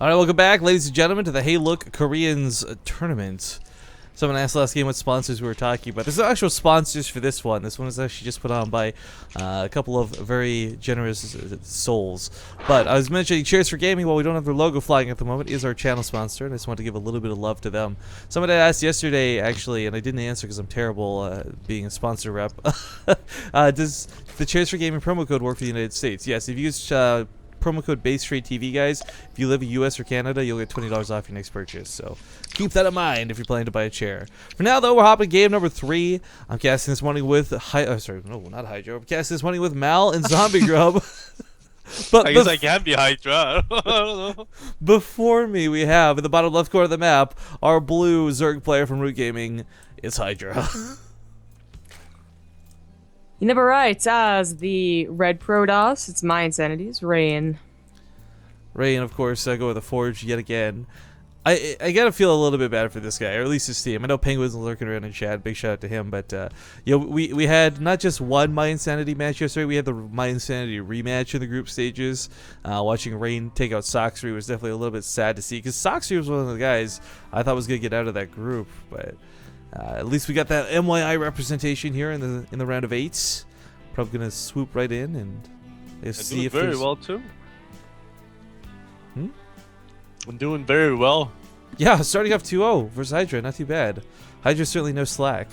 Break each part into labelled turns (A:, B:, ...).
A: All right, welcome back, ladies and gentlemen, to the Hey Look Koreans tournament. Someone asked last game what sponsors we were talking about. There's no actual sponsors for this one. This one was actually just put on by a couple of very generous souls. But I was mentioning Cheers for Gaming, while we don't have their logo flying at the moment, is our channel sponsor, and I just want to give a little bit of love to them. Somebody asked yesterday, actually, and I didn't answer because I'm terrible being a sponsor rep. Does the Cheers for Gaming promo code work for the United States? Yes, if you use promo code BaseTradeTV, guys, if you live in US or Canada, you'll get $20 off your next purchase. So keep that in mind if you're planning to buy a chair. For now, though, we're hopping game number 3. I'm casting this morning with not Hydra. I'm casting this morning with Mal and Zombie Grub. But
B: I guess I can be Hydra. I don't know.
A: Before me, we have in the bottom left corner of the map our blue Zerg player from Root Gaming. It's Hydra.
C: You never right, as the red Protoss, it's my insanities, Rain.
A: Rain, of course, go with the Forge yet again. I gotta feel a little bit bad for this guy, or at least his team. I know Penguin's lurking around in chat. Big shout out to him. But you know, we had not just one My Insanity match yesterday. We had the My Insanity rematch in the group stages. Watching Rain take out Soxry was definitely a little bit sad to see, because Soxry was one of the guys I thought was gonna get out of that group. But at least we got that MYI representation here in the round of 8. Probably gonna swoop right in and see if
B: very well too.
A: Hmm?
B: I'm doing very well.
A: Yeah, starting off 2-0 versus Hydra, not too bad. Hydra's certainly no slack.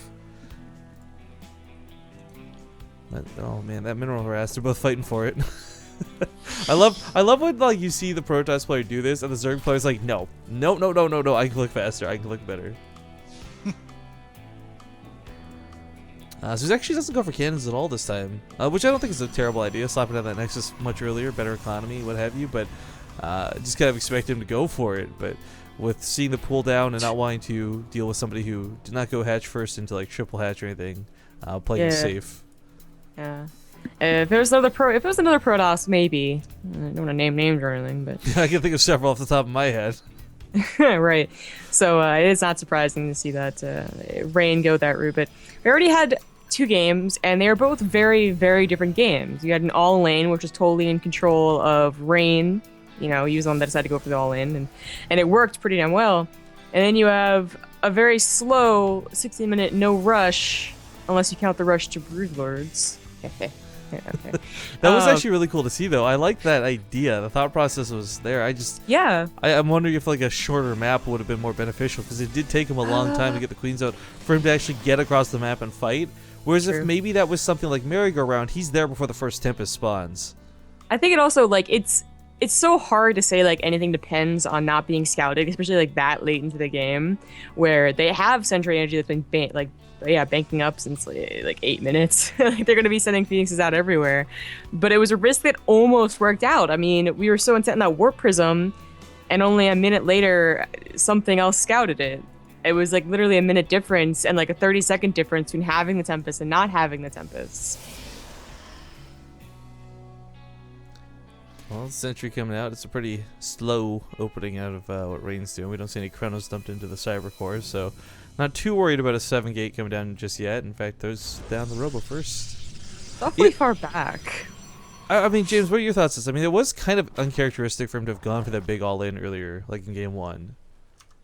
A: Oh man, that mineral harass, they're both fighting for it. I love when like you see the Protoss player do this and the Zerg player's like, no, I can click faster, I can click better. So he actually doesn't go for cannons at all this time, which I don't think is a terrible idea. Slapping down that Nexus much earlier, better economy, what have you, but just kind of expect him to go for it. But with seeing the pull down and not wanting to deal with somebody who did not go hatch first into like triple hatch or anything, playing safe.
C: Yeah. If it was another Protoss, maybe. I don't want to name names or anything, but
A: I can think of several off the top of my head.
C: right. So it is not surprising to see that Rain go that route. But we already had 2 games, and they were both very, very different games. You had an all-lane, which was totally in control of Rain. You know, he was the one that decided to go for the all-in, and it worked pretty damn well. And then you have a very slow 60-minute no rush, unless you count the rush to Broodlords. Yeah, okay.
A: That was actually really cool to see, though. I like that idea. The thought process was there. I'm wondering if like a shorter map would have been more beneficial, because it did take him a long time to get the queens out for him to actually get across the map and fight. Whereas if maybe that was something like merry-go-round, he's there before the first Tempest spawns.
C: I think it also like it's so hard to say like anything depends on not being scouted, especially like that late into the game, where they have Sentry energy that's been banking up since like 8 minutes. Like they're gonna be sending Phoenixes out everywhere. But it was a risk that almost worked out. I mean, we were so intent on that Warp Prism, and only a minute later, something else scouted it. It was like literally a minute difference and like a 30-second difference between having the Tempest and not having the Tempest.
A: Well, Sentry coming out. It's a pretty slow opening out of what Rain's doing. We don't see any Chronos dumped into the Cyber Cores, so not too worried about a 7 gate coming down just yet. In fact, those down the Robo first.
C: Awfully far back.
A: I mean, James, what are your thoughts on this? I mean, it was kind of uncharacteristic for him to have gone for that big all-in earlier, like in game 1.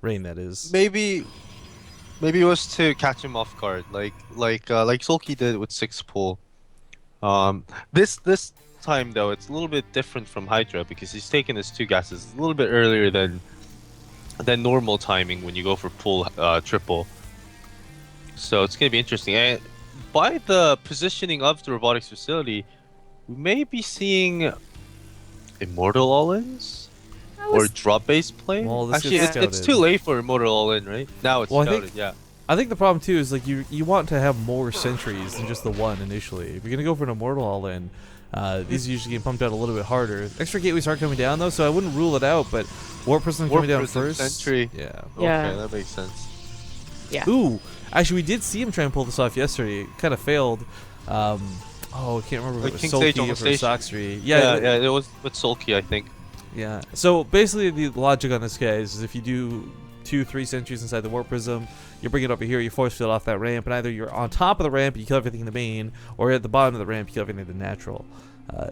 A: Rain, that is.
B: Maybe it was to catch him off guard, like Sulky did with 6 pull. This time though, it's a little bit different from Hydra, because he's taken his 2 gases a little bit earlier than normal timing when you go for pull triple. So it's gonna be interesting. And by the positioning of the robotics facility, we may be seeing Immortal all-ins or drop-based play.
A: Well,
B: actually, it's too late for Immortal all-in, right? Now it's scouted,
A: I think the problem too is like you want to have more sentries than just the one initially. If you're gonna go for an Immortal all-in, these usually get pumped out a little bit harder. Extra gateways are coming down though, so I wouldn't rule it out. But Warp Prism coming down first.
B: Sentry.
A: Yeah.
B: Okay, that makes sense.
C: Yeah.
A: Ooh, actually, we did see him try and pull this off yesterday. It kind of failed. I can't remember if it was Sulky or Soxry.
B: Yeah, it was with Sulky, I think.
A: Yeah. So basically, the logic on this guy is if you do 2-3 sentries inside the Warp Prism, you bring it over here, you force field off that ramp, and either you're on top of the ramp, you kill everything in the main, or at the bottom of the ramp, you kill everything in the natural.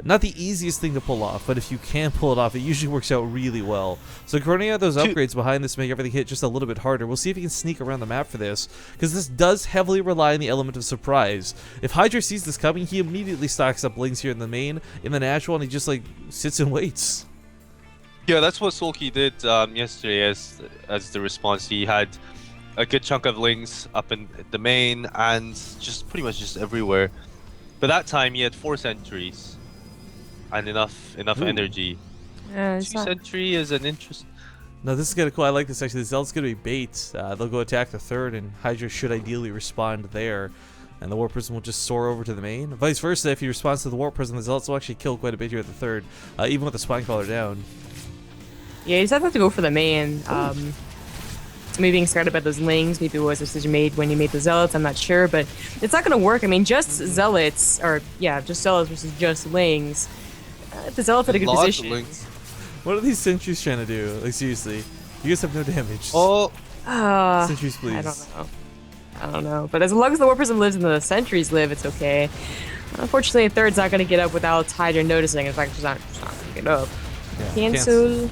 A: Not the easiest thing to pull off, but if you can pull it off, it usually works out really well. So running out those upgrades behind this to make everything hit just a little bit harder. We'll see if he can sneak around the map for this, because this does heavily rely on the element of surprise. If Hydra sees this coming, he immediately stocks up Lings here in the main, in the natural, and he just like sits and waits.
B: Yeah, that's what Sulky did yesterday as the response. He had a good chunk of Lings up in the main and just pretty much just everywhere. But that time he had 4 sentries and enough
A: Ooh.
B: energy.
C: Yeah,
B: 2 sentry is an interest.
A: No, this is kind of cool. I like this actually. The Zealot's going to be bait. They'll go attack the third, and Hydra should ideally respond there. And the Warp Prism will just soar over to the main. Vice versa, if he responds to the Warp Prism, the Zealots will actually kill quite a bit here at the third, even with the Spine Crawler down.
C: Yeah, you just have to go for the main. Maybe being scared about those Lings, maybe it was a decision made when you made the Zealots, I'm not sure, but it's not going to work. I mean, just Zealots, or yeah, just Zealots versus just Lings. If the Zealots at a good position.
A: What are these sentries trying to do? Like, seriously. You guys have no damage.
B: Oh,
A: Sentries, please.
C: I don't know. But as long as the Warp Prism lives and the sentries live, it's okay. Unfortunately, a third's not going to get up without Hydra noticing. In fact, she's not going to get up.
A: Yeah,
C: Cancel.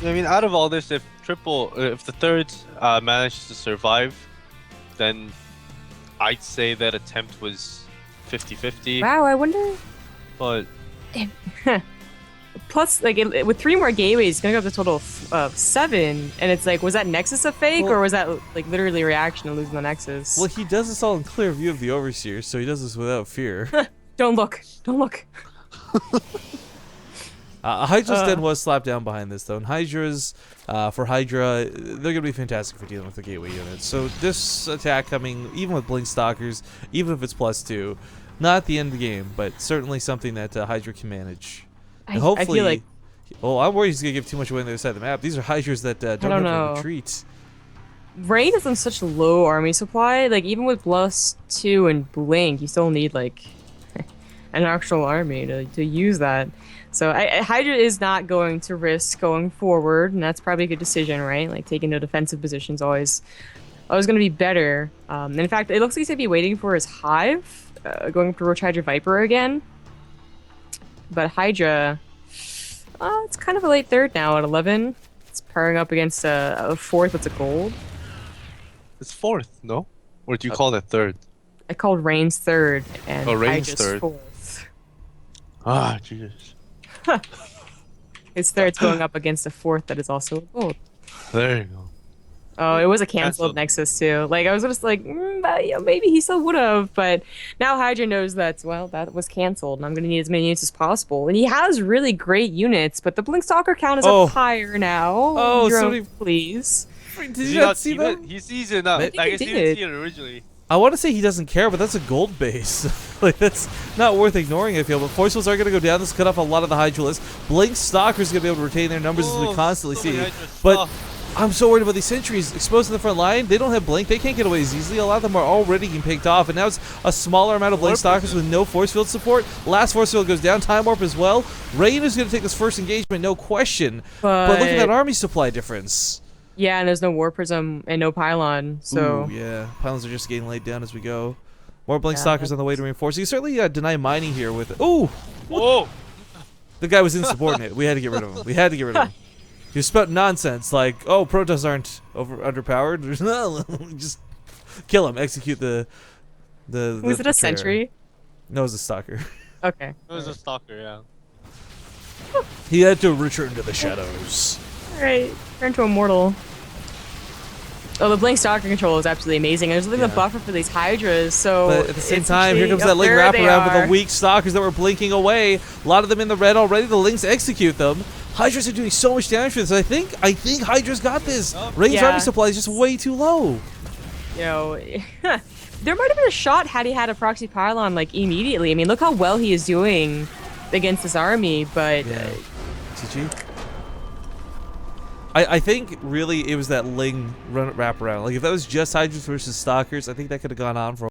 B: I mean, out of all this, if the third manages to survive, then I'd say that attempt was 50-50.
C: Wow, I wonder.
B: But
C: Plus, like, with 3 more gateways, it's gonna go up to a total of 7. And it's like, was that Nexus a fake, or was that like literally a reaction to losing the Nexus?
A: Well, he does this all in clear view of the Overseer, so he does this without fear.
C: Don't look. Don't look.
A: Hydra's den was slapped down behind this, though. And Hydra's, for Hydra, they're going to be fantastic for dealing with the gateway units. So this attack coming, even with Blink Stalkers, even if it's +2, not the end of the game, but certainly something that Hydra can manage. And hopefully,
C: I feel like...
A: Oh, I'm worried he's going to give too much away on the other side of the map. These are Hydras that don't have to retreat.
C: Rain is on such low army supply. Like, even with +2 and Blink, you still need, like, an actual army to use that. So Hydra is not going to risk going forward, and that's probably a good decision, right? Like, taking a defensive position is always going to be better. And in fact, it looks like he's going to be waiting for his Hive, going for Roach Hydra Viper again. But Hydra, it's kind of a late third now at 11. It's pairing up against a fourth that's a gold.
B: it's 4th, no? Or do you call it 3rd?
C: I called Rain's third, and
B: Rain's
C: Hydra's
B: 3rd.
C: 4th.
B: Ah, Jesus.
C: His third's going up against a 4th that is also a gold.
B: There you go.
C: Oh, it was a canceled Nexus too. Like, I was just like, maybe he still would have, but now Hydra knows that, well, that was canceled, and I'm going to need as many units as possible. And he has really great units, but the Blink Stalker count is up higher now.
A: Oh,
C: Jerome, please.
A: Did you not see that?
B: He sees it now. I guess he didn't see it originally.
A: I want to say he doesn't care, but that's a gold base. Like, that's not worth ignoring, I feel. But Force Fields are going to go down. This cut off a lot of the Hydra list. Blink Stalker's going to be able to retain their numbers as we constantly see. But I'm so worried about these sentries exposed in the front line. They don't have Blink. They can't get away as easily. A lot of them are already getting picked off. And now it's a smaller amount of Blink Stalkers with no Force Field support. Last Force Field goes down. Time Warp as well. Rain is going to take this first engagement, no question. But look at that army supply difference.
C: Yeah, and there's no War Prism and no Pylon, so...
A: Ooh, yeah. Pylons are just getting laid down as we go. More Blink Stalkers on the way to reinforce. You certainly deny mining here with... Ooh!
B: Whoa!
A: The guy was insubordinate. We had to get rid of him. We had to get rid of him. He was spouting nonsense like, oh, Protoss aren't underpowered. There's no... Just kill him. Execute the
C: Was it a sentry?
A: No, it was a Stalker.
C: Okay.
B: It was a Stalker, yeah.
A: He had to return to the shadows.
C: Alright, turn to Immortal. Oh, the Blink Stalker control is absolutely amazing. There's really the buffer for these Hydras, so...
A: But at the same time, here comes that Link wraparound with the weak Stalkers that were blinking away. A lot of them in the red already. The Links execute them. Hydras are doing so much damage for this. I think Hydra's got this. Rain's army supply is just way too low.
C: You know, there might have been a shot had he had a proxy pylon, like, immediately. I mean, look how well he is doing against this army, but...
A: Yeah. GG. I think really it was that Ling wraparound. Like, if that was just Hydras versus Stalkers, I think that could have gone on for